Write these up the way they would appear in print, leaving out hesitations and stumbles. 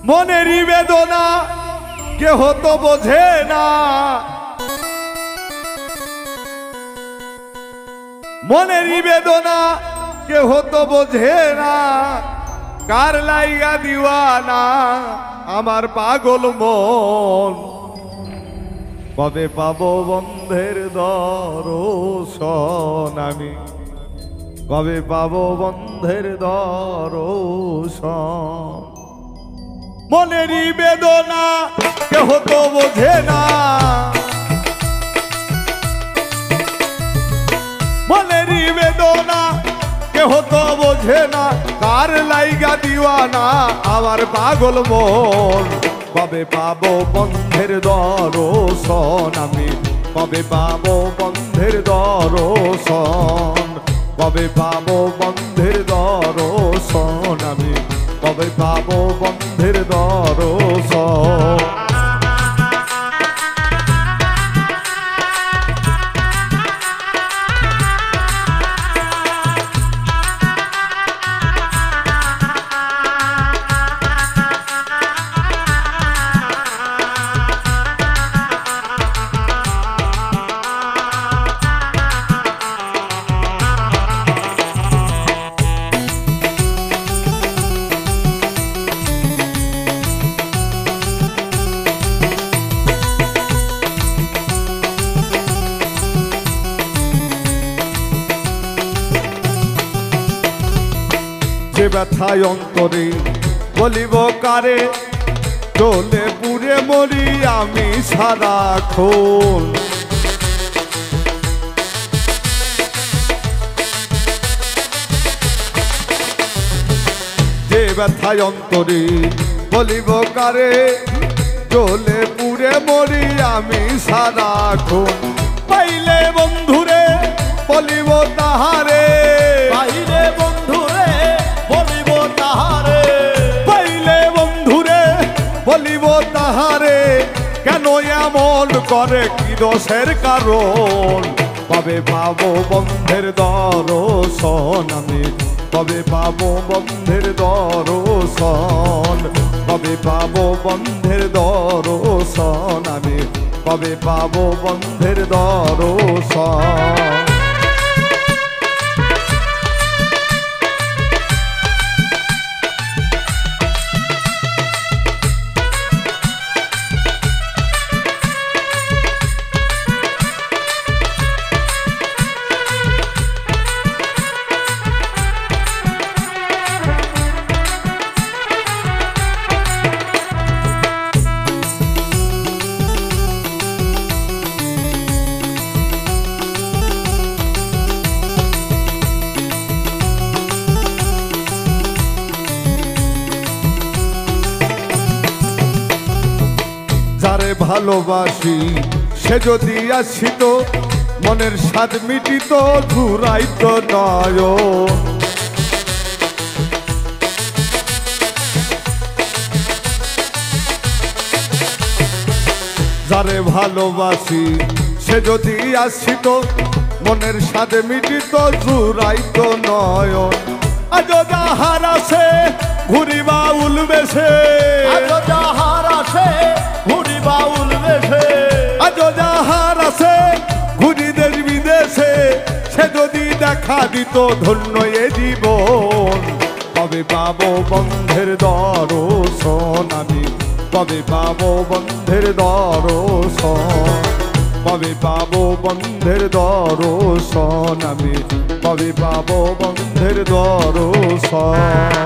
মনেরই বেদনা কেহ তো বোঝে না, মনেরই বেদনা কেহ তো বোঝে না, কার লাইগা দিওয়ানা আমার পাগল মন। কবে পাবো বন্ধের দর্শন আমি, কবে পাবো বন্ধের দর্শন। মনেরই বেদনা কেহ তো বোঝে না, মনেরই বেদনা কেহ তো বোঝে না, কার লাইগা দিওয়ানা আমার পাগল মন। কবে পাবো বন্ধের দর্শন আমি, কবে পাবো বন্ধের দর্শন, কবে পাবো বন্ধের দর্শন আমি, কবে পাবো বন্ধের দর্শন। যে ব্যথায় অন্তরে বলিব কারে, জ্বলে পুড়ে মরি আমি সারাক্ষণ। যে ব্যথায় অন্তরে বলিব কারে, জ্বলে পুড়ে মরি আমি সারাক্ষণ। পাইলে বন্ধুরে বলিব তাহারে, পাইলে বন্ধুরে বলিব তাহারে, পাইলে বন্ধুরে বলিব তাহারে, কেন এমন করে কি দোষের কারণ। কবে পাবো বন্ধের দর্শন আমি, কবে পাবো বন্ধের দর্শন, কবে পাবো বন্ধের দর্শন আমি, কবে পাবো বন্ধের দর্শন। যারে ভালোবাসি সে যদি আসিত, মনের স্বাদ মিটিত ঘুরাইত নয়ন। যারে ভালোবাসি সে যদি আসিত, মনের স্বাদ মিটিত ঘুরাইত নয়ন। আজ যাহার আছে ঘুরিবা উলবেশে, আজ যাহার আছে ঘুরিবা উলবেশে, আজ যাহার আছে ঘুরি দেশ বিদেশে, সে যদি দেখা দিত ধন্য এ জীবন। কবে পাবো বন্ধের দর্শন আমি, কবে পাবো বন্ধের দর্শন, কবে পাবো বন্ধের দর্শন আমি, কবে পাবো বন্ধের দর্শন।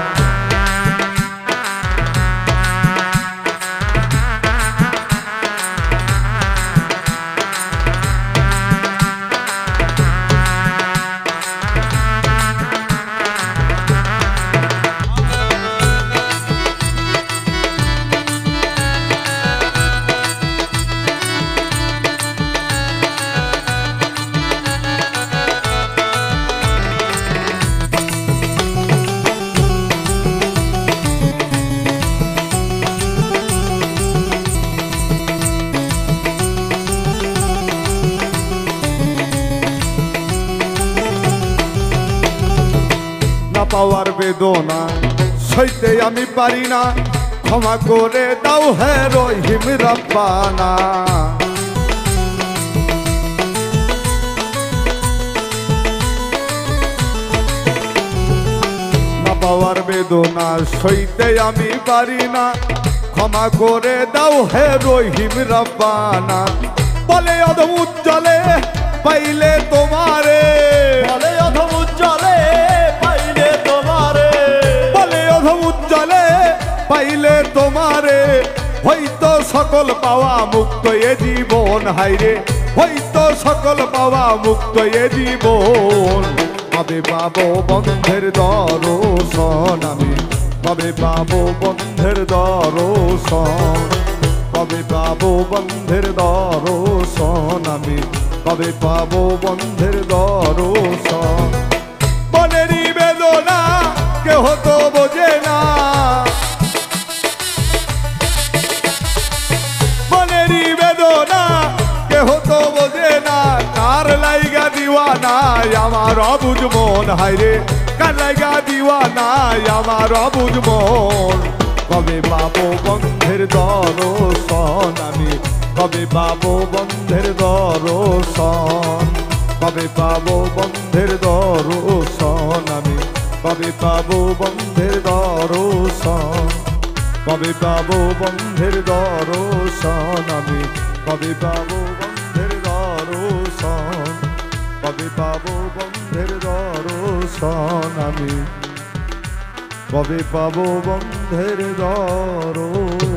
পাওয়ার বেদনা সইতে আমি পারি না, ক্ষমা করে দাও হে রহিম রব্বানা। না পাওয়ার বেদনা সইতে আমি পারি না, ক্ষমা করে দাও হে রহিম রব্বানা। বলে অধম উজ্জ্বলে পাইলে তোমারে, বলে অধম উজ্জ্বলে পাইলে তোমারে, বলে অধম উজ্জ্বলে পাইলে তোমারে, হয়তো সকল পাওয়া মুক্ত এ জীবন, হাইরে হয়তো সকল পাওয়া মুক্ত এ জীবন। কবে পাবো বন্ধের দর্শন আমি, কবে পাবো বন্ধের দর্শন, কবে পাবো বন্ধের দর্শন আমি, কবে পাবো বন্ধের দর্শন। মনেরই বেদনা কেহ তো বোঝে না, মনেরই বেদনা কেহ তো বোঝে না, কার লাইগা দিওয়ানা আমার অবুঝ মন, হাইরে কার লাইগা দিওয়ানা আমার অবুঝ মন। কবে পাবো বন্ধের দর্শন আমি, কবে পাবো বন্ধের দর্শন, কবে পাবো বন্ধের দর্শন আমি, কবে পাবো বন্ধের দর্শন, কবে পাবো বন্ধের দর্শন আমি, কবে পাবো বন্ধের দর্শন, কবে পাবো বন্ধের দর্শন আমি, কবে পাবো বন্ধের দর্শন।